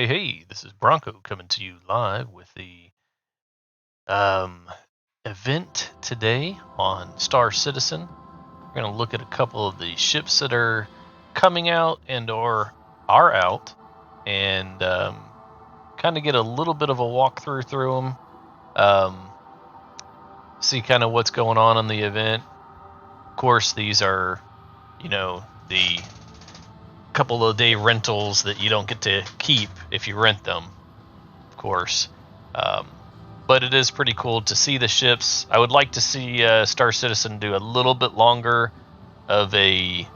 Hey, this is Bronco coming to you live with the um, event today on Star Citizen. We're going to look at a couple of the ships that are coming out and or are out, and kind of get a little bit of a walkthrough through them. See kind of what's going on in the event. Of course, these are, the couple of day rentals that you don't get to keep if you rent them, of course. Um, but it is pretty cool to see the ships. I would like to see Star Citizen do a little bit longer of a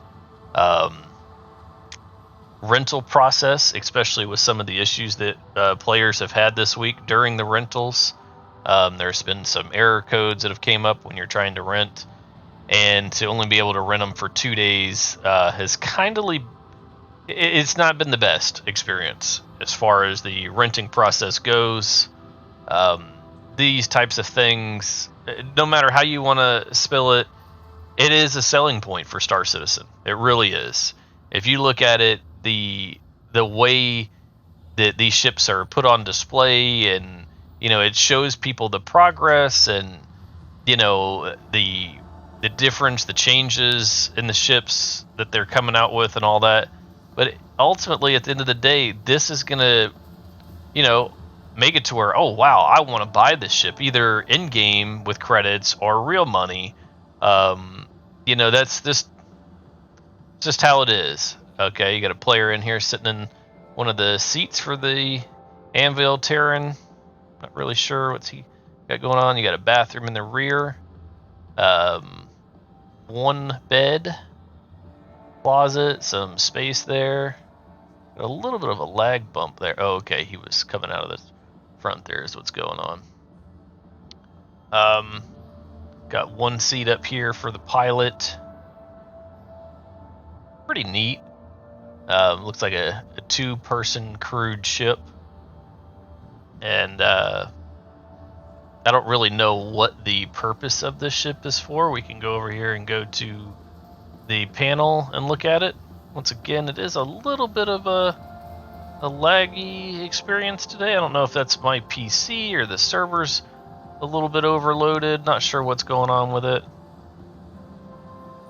um, rental process, especially with some of the issues that players have had this week during the rentals. There's been some error codes that have came up when you're trying to rent, and to only be able to rent them for 2 days has it's not been the best experience as far as the renting process goes. Um, these types of things, no matter how you want to spill it, it is a selling point for Star Citizen. It really is. If you look at it, the way that these ships are put on display, and it shows people the progress, and the difference, the changes in the ships that they're coming out with, and all that. But ultimately, at the end of the day, this is gonna you know, make it to where, oh wow, I want to buy this ship either in game with credits or real money. That's just how it is. Okay, you got a player in here sitting in one of the seats for the Anvil Terran. Not really sure what's he got going on. You got a bathroom in the rear, um, one bed, closet, some space there. A little bit of a lag bump there. Oh, okay, he was coming out of the front there is what's going on. Got one seat up here for the pilot. Pretty neat. Looks like a two-person crewed ship. And I don't really know what the purpose of this ship is for. We can go over here and go to the panel and look at it. Once again, it is a little bit of a laggy experience today. I don't know if that's my PC or the server's a little bit overloaded. Not sure what's going on with it.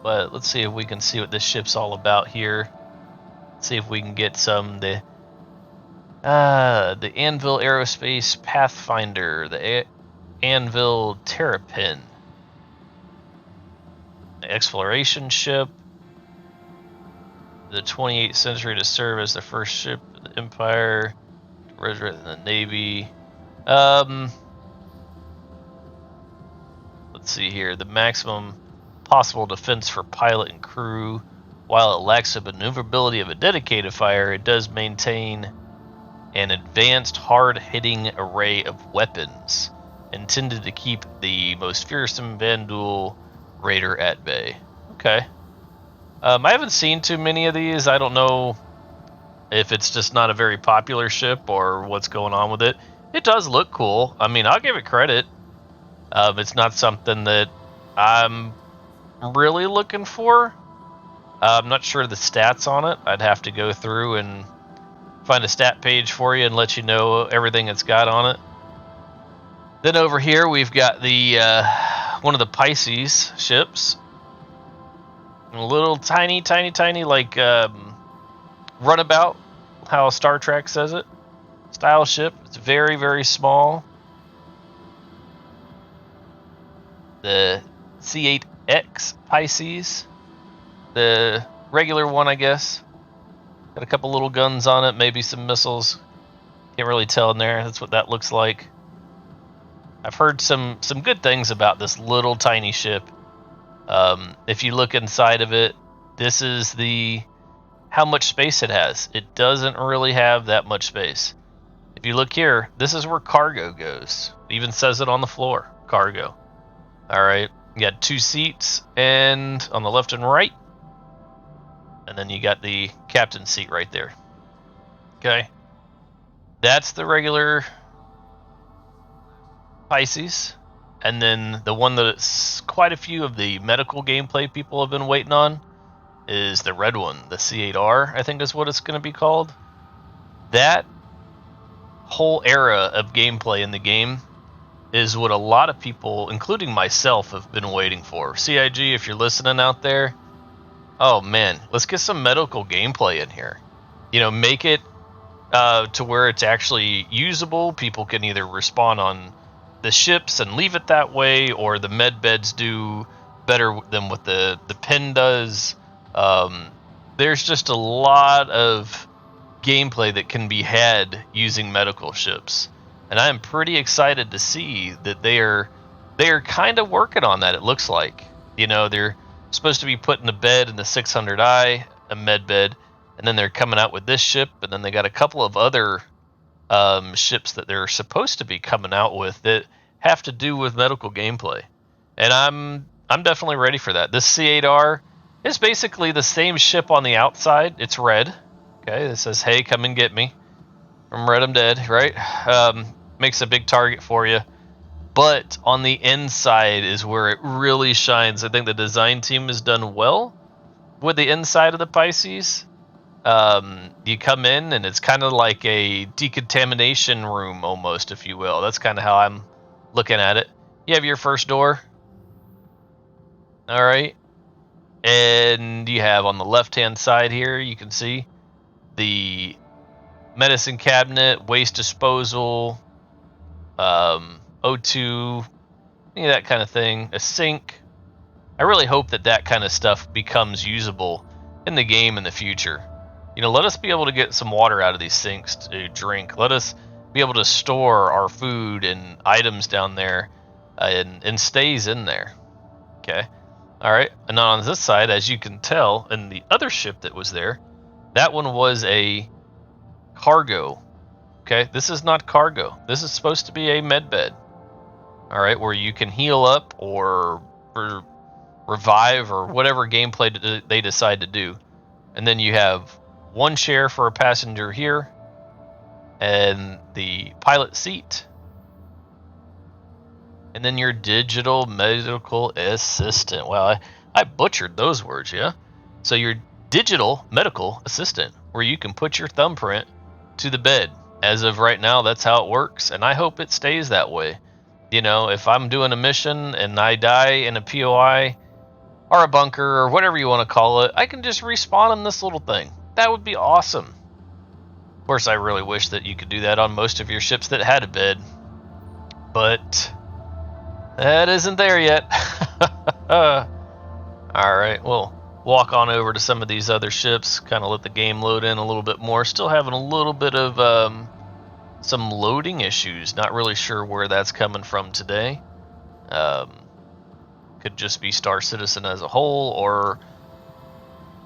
But let's see if we can see what this ship's all about here. See if we can get the Anvil Aerospace Pathfinder, the Anvil Terrapin, the exploration ship, the 28th century to serve as the first ship of the Empire, resurrect in the Navy. Let's see here. The maximum possible defense for pilot and crew. While it lacks the maneuverability of a dedicated fighter, it does maintain an advanced, hard-hitting array of weapons intended to keep the most fearsome Vandal raider at bay. Okay. I haven't seen too many of these. I don't know if it's just not a very popular ship or what's going on with it. It does look cool. I mean, I'll give it credit. It's not something that I'm really looking for. I'm not sure the stats on it. I'd have to go through and find a stat page for you and let you know everything it's got on it. Then over here we've got the one of the Pisces ships. A little tiny like runabout, how Star Trek says it, style ship. It's very, very small. The C8X Pisces, the regular one, I guess. Got a couple little guns on it, maybe some missiles. Can't really tell in there. That's what that looks like. I've heard some good things about this little tiny ship. If you look inside of it, this is how much space it has. It doesn't really have that much space. If you look here, this is where cargo goes. It even says it on the floor, cargo. All right, you got 2 seats, and on the left and right, and then you got the captain's seat right there. Okay, that's the regular Pisces, and then the one that quite a few of the medical gameplay people have been waiting on is the red one, the C8R, I think is what it's going to be called. That whole era of gameplay in the game is what a lot of people, including myself, have been waiting for. CIG, if you're listening out there, oh man, let's get some medical gameplay in here. You know, make it to where it's actually usable. People can either respawn on the ships and leave it that way, or the med beds do better than what the pen does. There's just a lot of gameplay that can be had using medical ships, and I am pretty excited to see that they are kind of working on that. It looks like, you know, they're supposed to be putting a bed in the 600i, a med bed, and then they're coming out with this ship, and then they got a couple of other ships that they're supposed to be coming out with that have to do with medical gameplay, and I'm definitely ready for that. This C8R is basically the same ship on the outside. It's red. Okay, it says, "Hey, come and get me." From Red, I'm dead. Right? Makes a big target for you. But on the inside is where it really shines. I think the design team has done well with the inside of the Pisces. You come in and it's kind of like a decontamination room almost, if you will. That's kind of how I'm looking at it. You have your first door. All right. And you have on the left-hand side here, you can see the medicine cabinet, waste disposal, O2, that kind of thing, a sink. I really hope that that kind of stuff becomes usable in the game in the future. You know, let us be able to get some water out of these sinks to drink. Let us be able to store our food and items down there, and stays in there. Okay. All right. And on this side, as you can tell, in the other ship that was there, that one was a cargo. Okay, this is not cargo. This is supposed to be a med bed. All right, where you can heal up or revive or whatever gameplay they decide to do. And then you have one chair for a passenger here, and the pilot seat, and then your digital medical assistant. Well, I butchered those words, yeah. So your digital medical assistant, where you can put your thumbprint to the bed. As of right now, that's how it works, and I hope it stays that way. You know, if I'm doing a mission and I die in a POI or a bunker or whatever you want to call it, I can just respawn in this little thing. That would be awesome. Of course, I really wish that you could do that on most of your ships that had a bed, but that isn't there yet. Alright, we'll walk on over to some of these other ships, kind of let the game load in a little bit more. Still having a little bit of some loading issues. Not really sure where that's coming from today. Could just be Star Citizen as a whole, or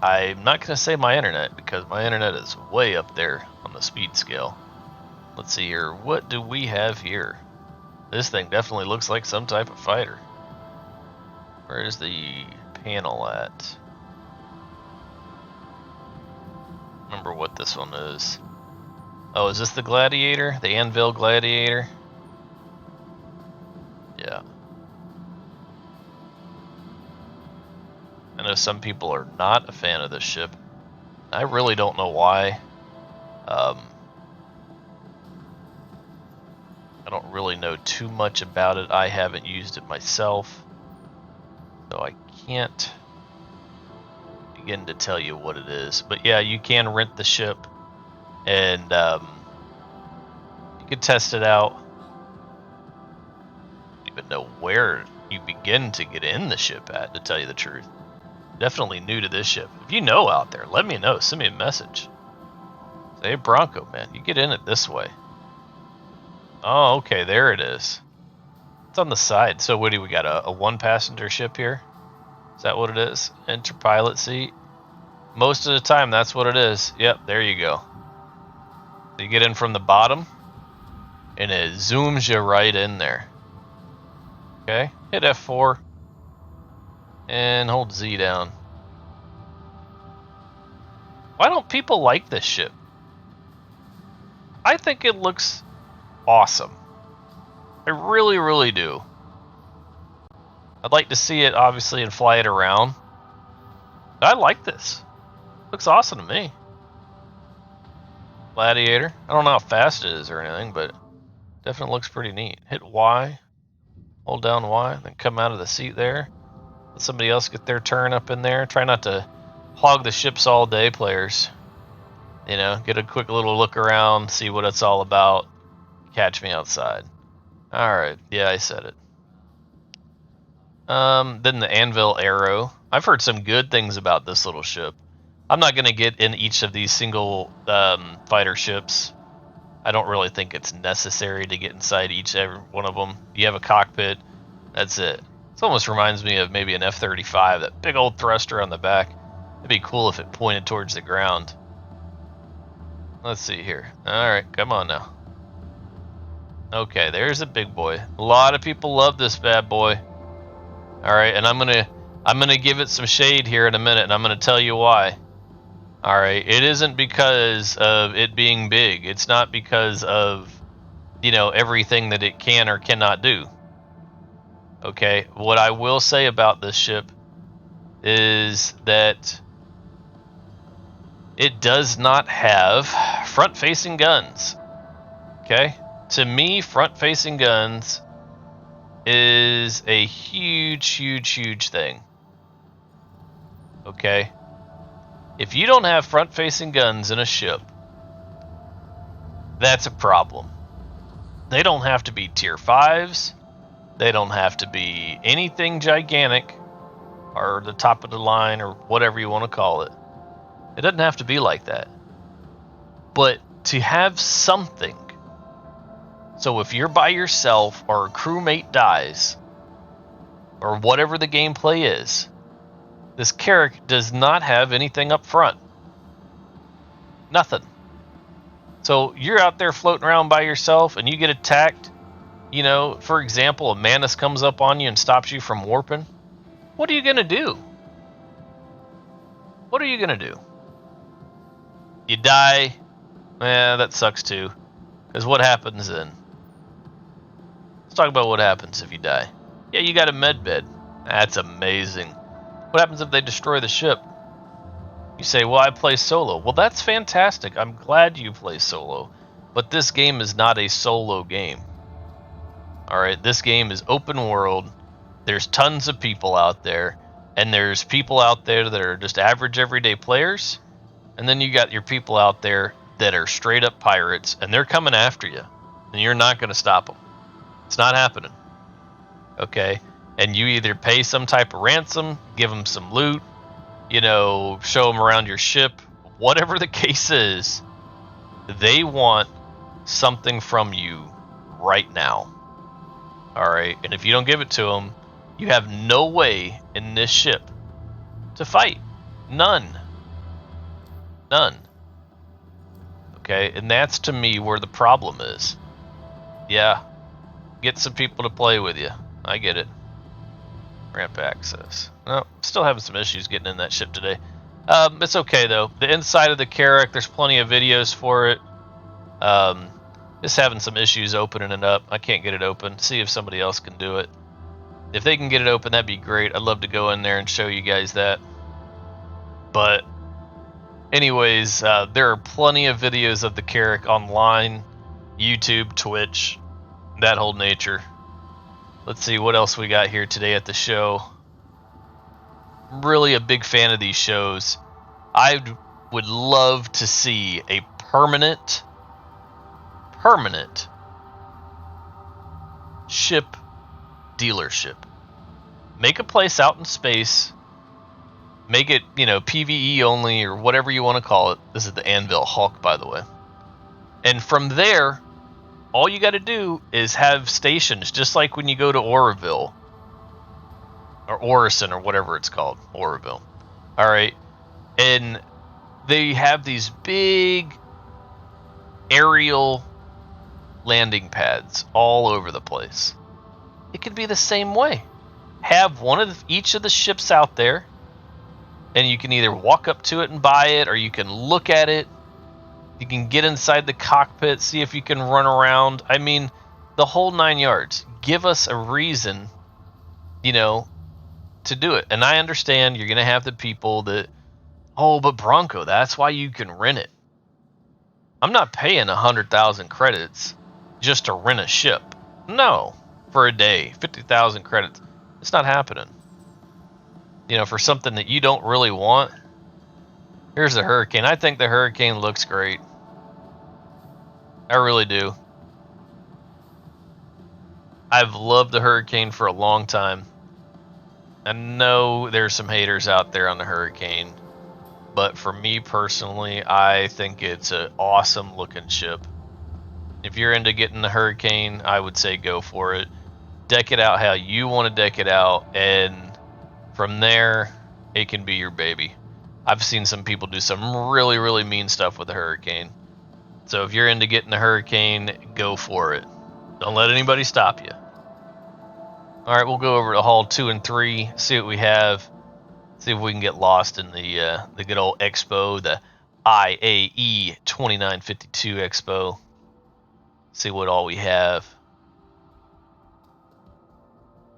I'm not going to say my internet, because my internet is way up there on the speed scale. Let's see here. What do we have here? This thing definitely looks like some type of fighter. Where is the panel at? Remember what this one is. Oh, is this the Gladiator? The Anvil Gladiator? Yeah. I know some people are not a fan of this ship. I really don't know why. I don't really know too much about it. I haven't used it myself, so I can't begin to tell you what it is. But yeah, you can rent the ship, and you can test it out. I don't even know where you begin to get in the ship at, to tell you the truth. Definitely new to this ship. If you know out there, let me know. Send me a message. Say, hey, Bronco, man, you get in it this way. Oh, okay, there it is. It's on the side. So what do we got, a one-passenger ship here? Is that what it is? Enter pilot seat. Most of the time, that's what it is. Yep, there you go. So you get in from the bottom, and it zooms you right in there. Okay, hit F4, and hold Z down. Why don't people like this ship? I think it looks awesome. I really, really do. I'd like to see it, obviously, and fly it around. I like this. Looks awesome to me. Gladiator. I don't know how fast it is or anything, but definitely looks pretty neat. Hit Y, hold down Y, then come out of the seat there. Let somebody else get their turn up in there. Try not to hog the ships all day, players. You know, get a quick little look around, see what it's all about. Catch me outside. Alright, yeah, I said it. Then the Anvil Arrow. I've heard some good things about this little ship. I'm not going to get in each of these single fighter ships. I don't really think it's necessary to get inside every one of them. You have a cockpit, that's it. This almost reminds me of maybe an F-35, that big old thruster on the back. It'd be cool if it pointed towards the ground. Let's see here. Alright, come on now. Okay, there's a big boy. A lot of people love this bad boy. Alright, and I'm gonna give it some shade here in a minute, and I'm gonna tell you why. Alright, it isn't because of it being big. It's not because of, you know, everything that it can or cannot do. Okay, what I will say about this ship is that it does not have front-facing guns. Okay? To me, front-facing guns is a huge, huge, huge thing. Okay? If you don't have front-facing guns in a ship, that's a problem. They don't have to be tier 5s. They don't have to be anything gigantic or the top of the line or whatever you want to call it. It doesn't have to be like that. But to have something, so if you're by yourself or a crewmate dies, or whatever the gameplay is, this Carrack does not have anything up front. Nothing. So you're out there floating around by yourself and you get attacked. You know, for example, a Manus comes up on you and stops you from warping. What are you going to do? What are you going to do? You die? That sucks too. Because what happens then? Let's talk about what happens if you die. Yeah, you got a med bed. That's amazing. What happens if they destroy the ship? You say, well, I play solo. Well, that's fantastic. I'm glad you play solo. But this game is not a solo game. Alright, this game is open world. There's tons of people out there. And there's people out there that are just average everyday players. And then you got your people out there that are straight up pirates. And they're coming after you. And you're not going to stop them. It's not happening. Okay? And you either pay some type of ransom, give them some loot, you know, show them around your ship, whatever the case is, they want something from you right now. Alright, and if you don't give it to them, you have no way in this ship to fight. None. None. Okay, and that's to me where the problem is. Yeah, get some people to play with you. I get it. Ramp access. No, still having some issues getting in that ship today. It's okay though. The inside of the Carrack, there's plenty of videos for it. Just having some issues opening it up. I can't get it open. See if somebody else can do it. If they can get it open, that'd be great. I'd love to go in there and show you guys that. But anyways, there are plenty of videos of the Carrack online. YouTube, Twitch, that whole nature. Let's see what else we got here today at the show. I'm really a big fan of these shows. I would love to see a permanent ship dealership. Make a place out in space. Make it, you know, PvE only or whatever you want to call it. This is the Anvil Hulk, by the way. And from there, all you got to do is have stations, just like when you go to Oroville. Or Orison, or whatever it's called. Oroville. Alright. And they have these big aerial landing pads all over the place. It could be the same way. Have one of each of the ships out there, and you can either walk up to it and buy it, or you can look at it. You can get inside the cockpit, see if you can run around. I mean, the whole 9 yards. Give us a reason, you know, to do it. And I understand you're going to have the people that, oh, but Bronco, that's why you can rent it. I'm not paying 100,000 credits just to rent a ship. No, for a day, 50,000 credits. It's not happening. You know, for something that you don't really want. Here's the Hurricane. I think the Hurricane looks great. I really do. I've loved the Hurricane for a long time. I know there's some haters out there on the Hurricane, but for me personally, I think it's an awesome looking ship. If you're into getting the Hurricane, I would say go for it. Deck it out how you want to deck it out, and from there, it can be your baby. I've seen some people do some really, really mean stuff with the Hurricane. So if you're into getting the Hurricane, go for it. Don't let anybody stop you. All right, we'll go over to Hall 2 and 3, see what we have, see if we can get lost in the good old Expo, the IAE 2952 Expo. See what all we have.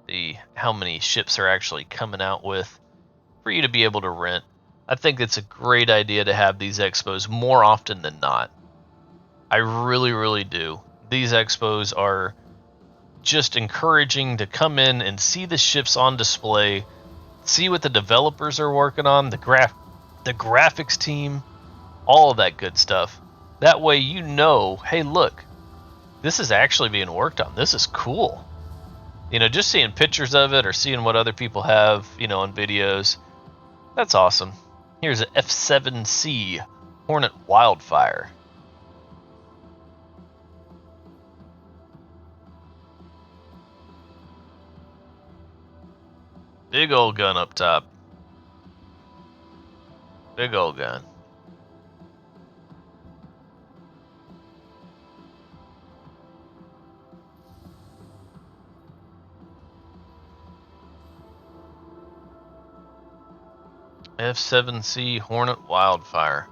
See how many ships are actually coming out with for you to be able to rent. I think it's a great idea to have these expos more often than not. I really, really do. These expos are just encouraging to come in and see the ships on display, see what the developers are working on, the graphics team, all of that good stuff. That way you know, hey, look, this is actually being worked on. This is cool. You know, just seeing pictures of it or seeing what other people have, you know, on videos, that's awesome. Here's an F7C Hornet Wildfire. Big old gun up top. Big old gun. F7C Hornet Wildfire.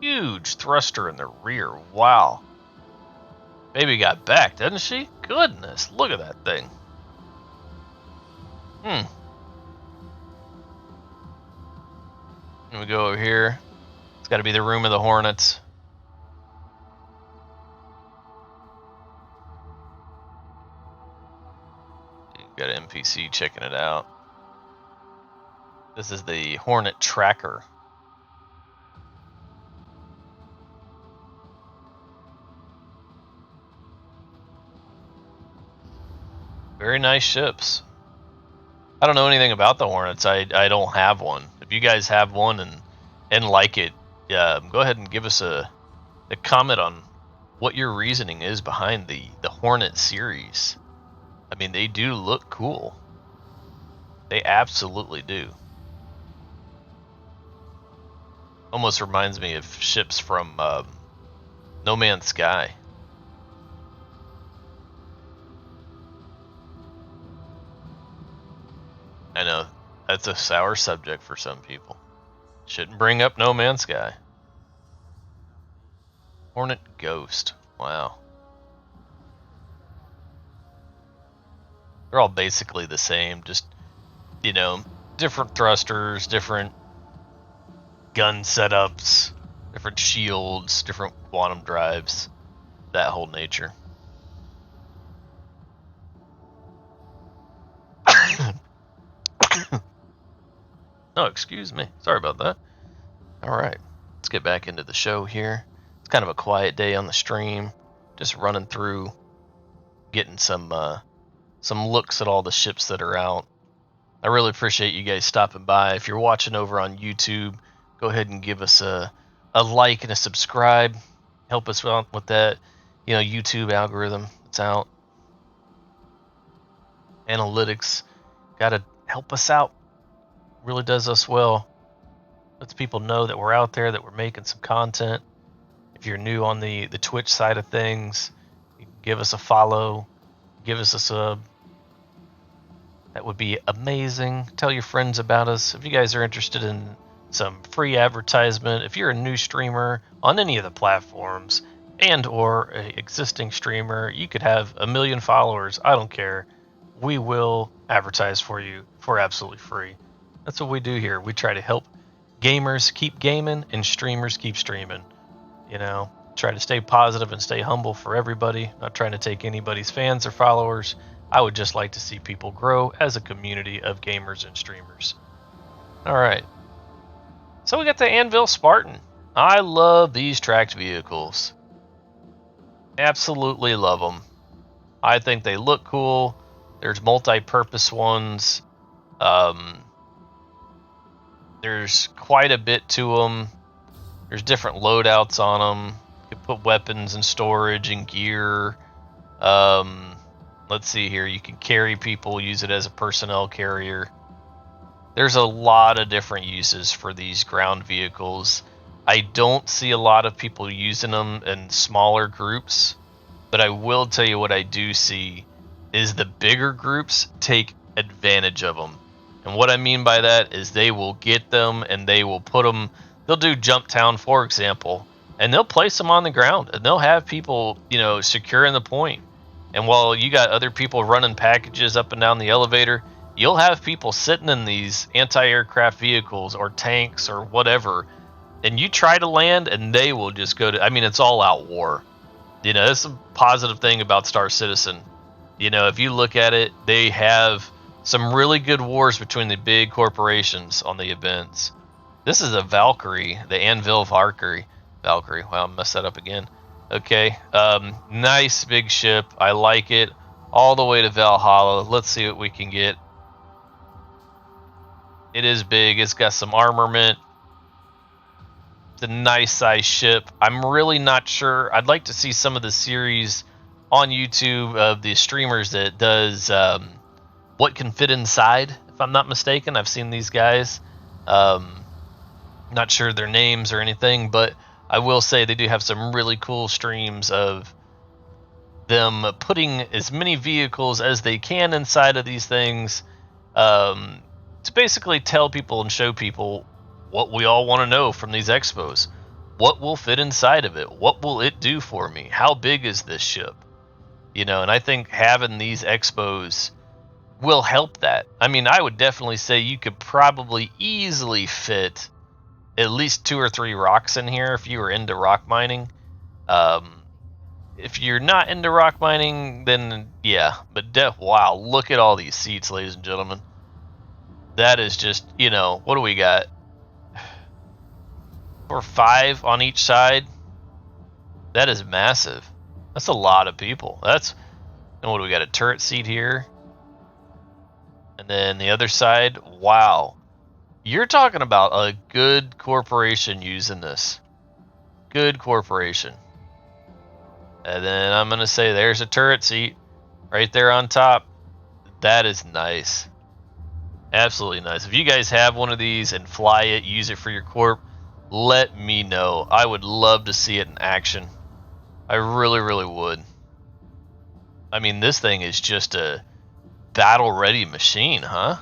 Huge thruster in the rear. Wow. Baby got back, doesn't she? Goodness, look at that thing. And we go over here. It's got to be the room of the Hornets. Got an NPC checking it out. This is the Hornet Tracker. Very nice ships. I don't know anything about the Hornets. I don't have one. If you guys have one and like it, go ahead and give us a comment on what your reasoning is behind the Hornet series. I mean, they do look cool. They absolutely do. Almost reminds me of ships from No Man's Sky. I know that's a sour subject for some people. Shouldn't bring up No Man's Sky. Hornet Ghost. Wow. They're all basically the same, just, you know, different thrusters, different gun setups, different shields, different quantum drives, that whole nature. Oh, excuse me. Sorry about that. All right, let's get back into the show here. It's kind of a quiet day on the stream, just running through, getting some looks at all the ships that are out. I really appreciate you guys stopping by. If you're watching over on YouTube, go ahead and give us a like and a subscribe. Help us out with that, you know, YouTube algorithm. It's out. Analytics got to help us out. Really does us well. Lets people know that we're out there, that we're making some content. If you're new on the Twitch side of things, you can give us a follow, give us a sub. That would be amazing. Tell your friends about us. If you guys are interested in some free advertisement, if you're a new streamer on any of the platforms and or an existing streamer, you could have 1 million followers. I don't care. We will advertise for you for absolutely free. That's what we do here. We try to help gamers keep gaming and streamers keep streaming. You know, try to stay positive and stay humble for everybody. Not trying to take anybody's fans or followers. I would just like to see people grow as a community of gamers and streamers. All right. So we got the Anvil Spartan. I love these tracked vehicles. Absolutely love them. I think they look cool. There's multi-purpose ones. There's quite a bit to them. There's different loadouts on them. You can put weapons and storage and gear. Let's see here. You can carry people, use it as a personnel carrier. There's a lot of different uses for these ground vehicles. I don't see a lot of people using them in smaller groups, but I will tell you what I do see is the bigger groups take advantage of them. And what I mean by that is they will get them and they will put them, they'll do Jump Town, for example, and they'll place them on the ground and they'll have people, you know, securing the point. And while you got other people running packages up and down the elevator, you'll have people sitting in these anti-aircraft vehicles or tanks or whatever, and you try to land and they will just go to, I mean, it's all out war. You know, that's a positive thing about Star Citizen. You know, if you look at it, they have some really good wars between the big corporations on the events. This is a Valkyrie, the Anvil Valkyrie. Wow, I messed that up again. Okay, nice big ship. I like it. All the way to Valhalla. Let's see what we can get. It is big. It's got some armament. It's a nice size ship. I'm really not sure. I'd like to see some of the series on YouTube of the streamers that does what can fit inside, if I'm not mistaken. I've seen these guys. Not sure their names or anything, but I will say they do have some really cool streams of them putting as many vehicles as they can inside of these things, to basically tell people and show people what we all want to know from these expos. What will fit inside of it? What will it do for me? How big is this ship? You know, and I think having these expos will help that. I mean, I would definitely say you could probably easily fit at least 2 or 3 rocks in here if you were into rock mining. If you're not into rock mining, then yeah. But wow, look at all these seats, ladies and gentlemen. That is just, you know, what do we got? 4 or 5 on each side. That is massive. That's a lot of people. That's, and what do we got? A turret seat here. And then the other side, wow. You're talking about a good corporation using this. Good corporation. And then I'm going to say there's a turret seat right there on top. That is nice. Absolutely nice. If you guys have one of these and fly it, use it for your corp, let me know. I would love to see it in action. I really, really would. I mean, this thing is just a battle-ready machine, huh?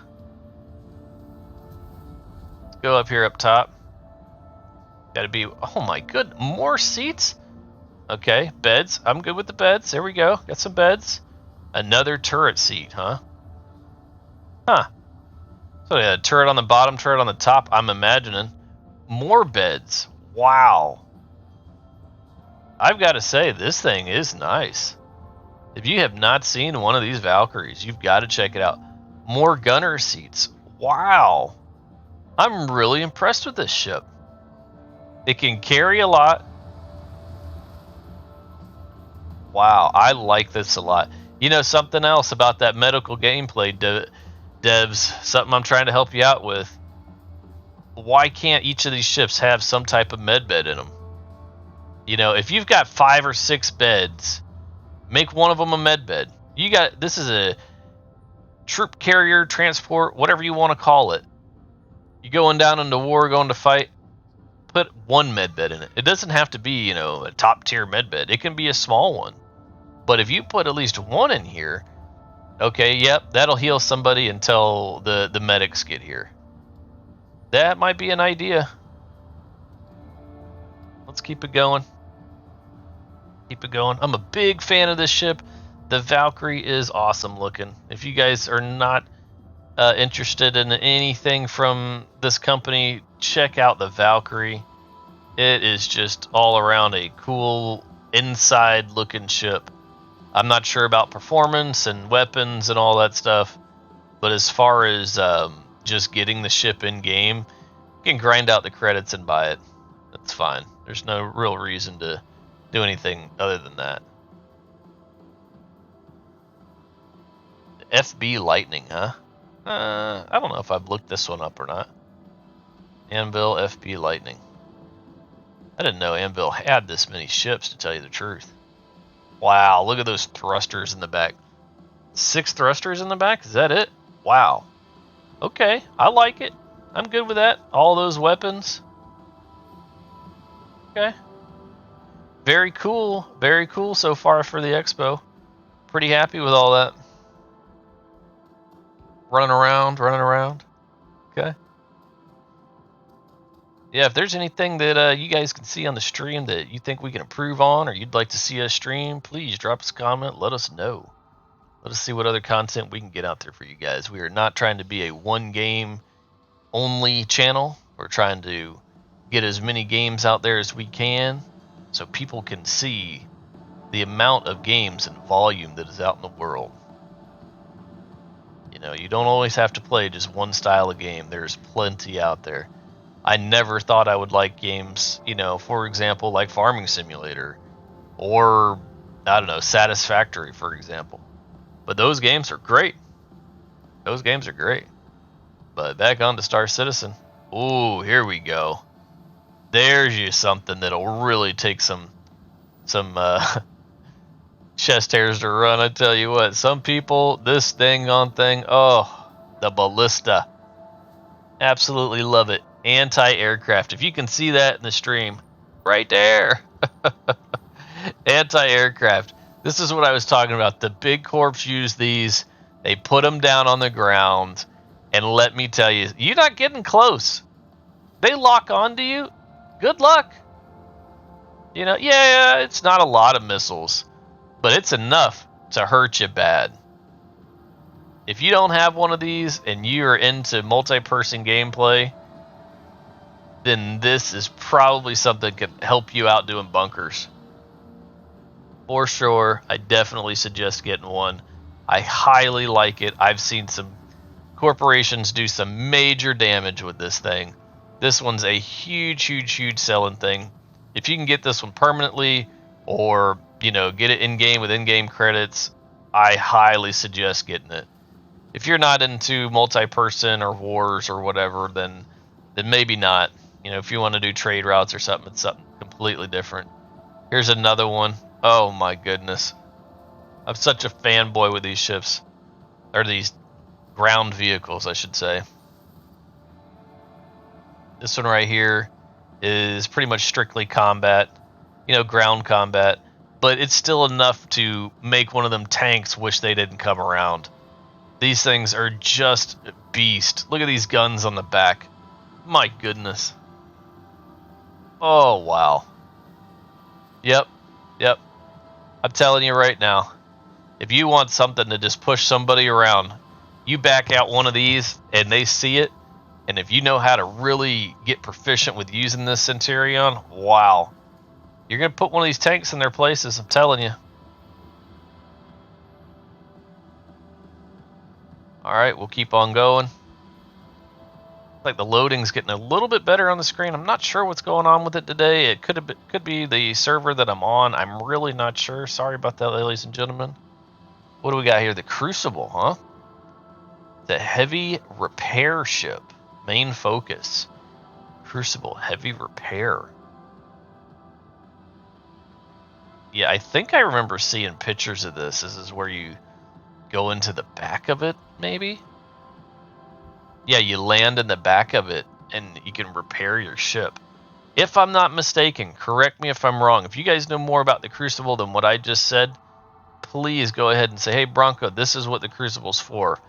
Let's go up here up top. Gotta be, oh my good, more seats? Okay, beds. I'm good with the beds. There we go. Got some beds. Another turret seat, huh? Huh. So yeah, a turret on the bottom, turret on the top, I'm imagining. More beds. Wow. I've got to say, this thing is nice. If you have not seen one of these Valkyries, you've got to check it out. More gunner seats. Wow. I'm really impressed with this ship. It can carry a lot. Wow, I like this a lot. You know, something else about that medical gameplay, devs, something I'm trying to help you out with. Why can't each of these ships have some type of med bed in them? You know, if you've got 5 or 6 beds, make one of them a med bed. You got, this is a troop carrier, transport, whatever you want to call it. You going down into war, going to fight, put one med bed in it. It doesn't have to be, you know, a top tier med bed. It can be a small one. But if you put at least one in here, okay, yep, that'll heal somebody until the medics get here. That might be an idea. Let's keep it going. Keep it going. I'm a big fan of this ship. The Valkyrie is awesome looking. If you guys are not interested in anything from this company, check out the Valkyrie. It is just all around a cool inside looking ship. I'm not sure about performance and weapons and all that stuff, but as far as just getting the ship in game, you can grind out the credits and buy it. That's fine. There's no real reason to do anything other than that. FB Lightning, huh? I don't know if I've looked this one up or not. Anvil FB Lightning. I didn't know Anvil had this many ships, to tell you the truth. Wow, look at those thrusters in the back. 6 thrusters in the back? Is that it? Wow. Okay, I like it. I'm good with that. All those weapons. Okay. Very cool. Very cool so far for the expo. Pretty happy with all that. Running around. Okay. Yeah, if there's anything that you guys can see on the stream that you think we can improve on or you'd like to see us stream, please drop us a comment. Let us know. Let us see what other content we can get out there for you guys. We are not trying to be a one game only channel. We're trying to get as many games out there as we can so people can see the amount of games and volume that is out in the world. You know, you don't always have to play just one style of game. There's plenty out there. I never thought I would like games, you know, for example, like Farming Simulator or, I don't know, Satisfactory, for example. But those games are great. Those games are great. But back on to Star Citizen. Ooh, here we go. There's you something that'll really take some chest hairs to run. I tell you what, some people, this thing, oh, the ballista. Absolutely love it. Anti-aircraft. If you can see that in the stream, right there. Anti-aircraft. This is what I was talking about. The big corps use these. They put them down on the ground. And let me tell you, you're not getting close. They lock onto you. Good luck. You know, yeah, it's not a lot of missiles, but it's enough to hurt you bad. If you don't have one of these and you're into multi-person gameplay, then this is probably something that can help you out doing bunkers. For sure, I definitely suggest getting one. I highly like it. I've seen some corporations do some major damage with this thing. This one's a huge selling thing. If you can get this one permanently or, you know, get it in-game with in-game credits, I highly suggest getting it. If you're not into multi-person or wars or whatever, then maybe not. You know, if you want to do trade routes or something, it's something completely different. Here's another one. Oh my goodness. I'm such a fanboy with these ships. Or these ground vehicles, I should say. This one right here is pretty much strictly combat. You know, ground combat. But it's still enough to make one of them tanks wish they didn't come around. These things are just beast. Look at these guns on the back. My goodness. Oh, wow. Yep. I'm telling you right now, if you want something to just push somebody around, you back out one of these and they see it, and if you know how to really get proficient with using this Centurion, wow. You're going to put one of these tanks in their places, I'm telling you. Alright, we'll keep on going. Like the loading's getting a little bit better on the screen. I'm not sure what's going on with it today. It could be the server that I'm on. I'm really not sure. Sorry about that, ladies and gentlemen. What do we got here? The Crucible, huh? The heavy repair ship. Main focus. Crucible, heavy repair. Yeah, I think I remember seeing pictures of this. This is where you go into the back of it, maybe? Yeah, you land in the back of it, and you can repair your ship. If I'm not mistaken, correct me if I'm wrong. If you guys know more about the Crucible than what I just said, please go ahead and say, hey, Bronco, this is what the Crucible's for.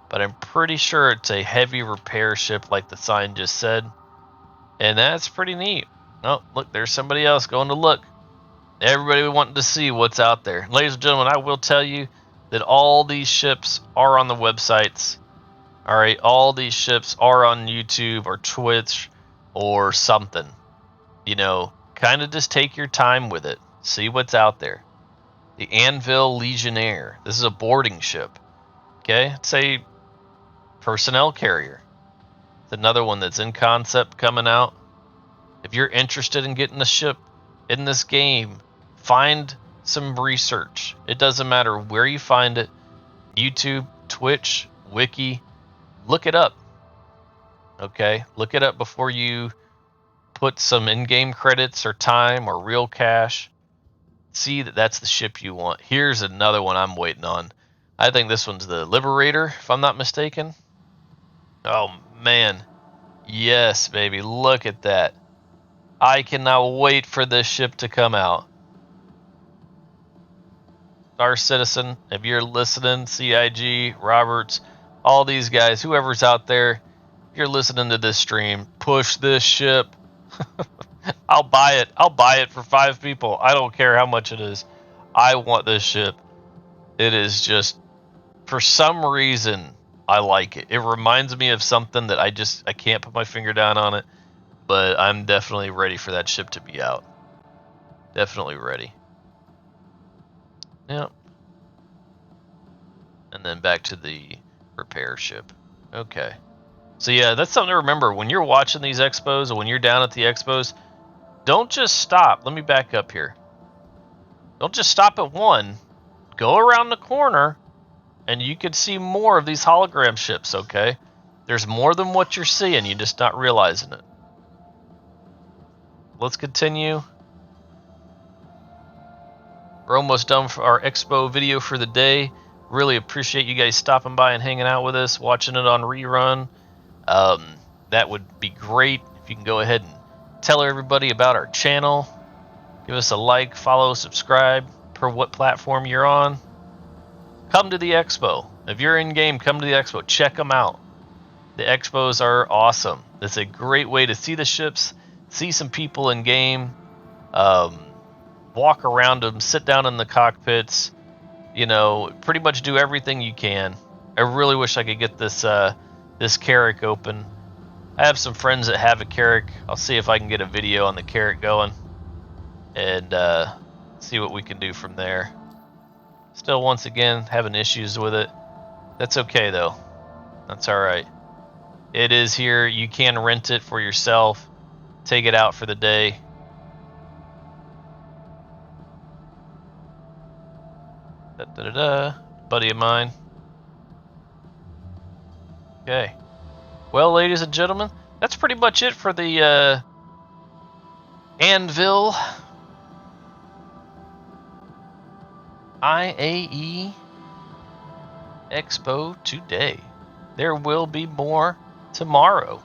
But I'm pretty sure it's a heavy repair ship like the sign just said. And that's pretty neat. Oh, look, there's somebody else going to look. Everybody wanting to see what's out there. Ladies and gentlemen, I will tell you that all these ships are on the websites. All right, all these ships are on YouTube or Twitch or something. You know, kind of just take your time with it. See what's out there. The Anvil Legionnaire. This is a boarding ship. Okay, it's a personnel carrier. It's another one that's in concept coming out. If you're interested in getting a ship in this game, find some research. It doesn't matter where you find it. YouTube, Twitch, Wiki, look it up. Okay, look it up before you put some in-game credits or time or real cash. See that that's the ship you want. Here's another one I'm waiting on. I think this one's the Liberator, if I'm not mistaken. Oh man, yes, baby, look at that. I cannot wait for this ship to come out. Star Citizen, if you're listening, CIG, Roberts, all these guys, whoever's out there, if you're listening to this stream, push this ship. I'll buy it. I'll buy it for 5 people. I don't care how much it is. I want this ship. It is just, for some reason, I like it. It reminds me of something that I can't put my finger down on it, but I'm definitely ready for that ship to be out. Definitely ready. Yep. And then back to the repair ship. Okay. So yeah, that's something to remember. When you're watching these expos or when you're down at the expos, don't just stop. Let me back up here. Don't just stop at one. Go around the corner and you can see more of these hologram ships, okay? There's more than what you're seeing. You're just not realizing it. Let's continue. We're almost done for our expo video for the day. Really appreciate you guys stopping by and hanging out with us, watching it on rerun. That would be great if you can go ahead and tell everybody about our channel. Give us a like, follow, subscribe per what platform you're on. Come to the expo. If you're in game, come to the expo. Check them out. The expos are awesome. It's a great way to see the ships, see some people in game, walk around them, sit down in the cockpits. You know, pretty much do everything you can. I really wish I could get this Carrack open. I have some friends that have a Carrack. I'll see if I can get a video on the Carrack going and see what we can do from there. Still, once again, having issues with it. That's okay, though. That's all right. It is here. You can rent it for yourself. Take it out for the day. Buddy of mine. Okay. Well, ladies and gentlemen, that's pretty much it for the Anvil IAE Expo today. There will be more tomorrow.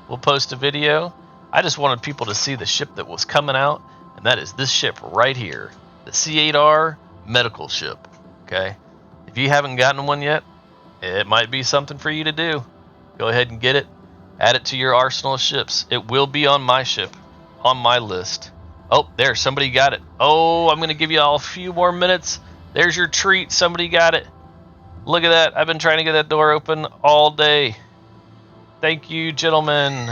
We'll post a video. I just wanted people to see the ship that was coming out, and that is this ship right here, the C8R medical ship. Okay, if you haven't gotten one yet, it might be something for you to do. Go ahead and get it. Add it to your arsenal of ships. It will be on my ship, on my list. Oh, there, somebody got it. Oh, I'm going to give you all a few more minutes. There's your treat. Somebody got it. Look at that. I've been trying to get that door open all day. Thank you, gentlemen.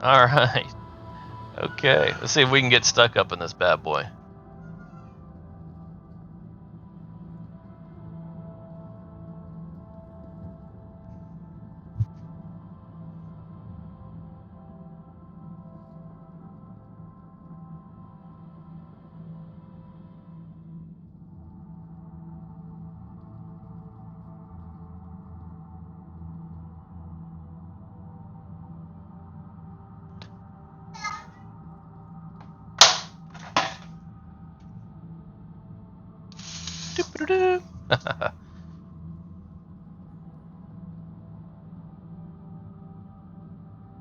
All right. Okay, let's see if we can get stuck up in this bad boy.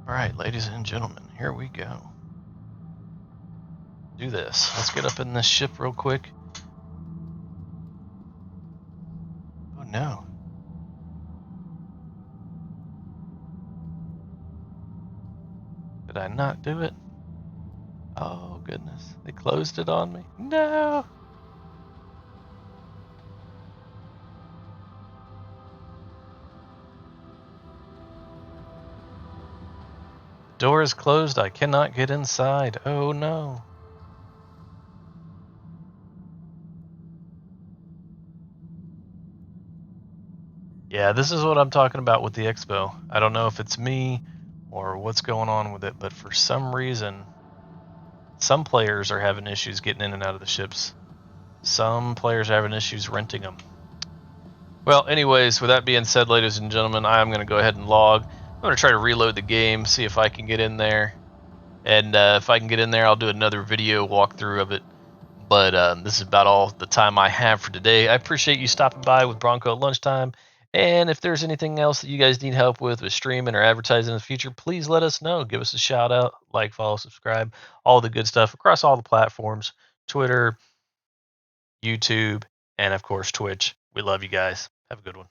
All right, ladies and gentlemen, here we go. Do this. Let's get up in this ship real quick. Oh no. Did I not do it? Oh goodness. They closed it on me. No. Door is closed. I cannot get inside. Oh no. Yeah, this is what I'm talking about with the expo. I don't know if it's me or what's going on with it, but for some reason, some players are having issues getting in and out of the ships. Some players are having issues renting them. Well, anyways, with that being said, ladies and gentlemen, I'm going to go ahead and log. I'm going to try to reload the game, see if I can get in there. And if I can get in there, I'll do another video walkthrough of it. But this is about all the time I have for today. I appreciate you stopping by with Bronco at lunchtime. And if there's anything else that you guys need help with streaming or advertising in the future, please let us know. Give us a shout out, like, follow, subscribe, all the good stuff across all the platforms: Twitter, YouTube, and of course, Twitch. We love you guys. Have a good one.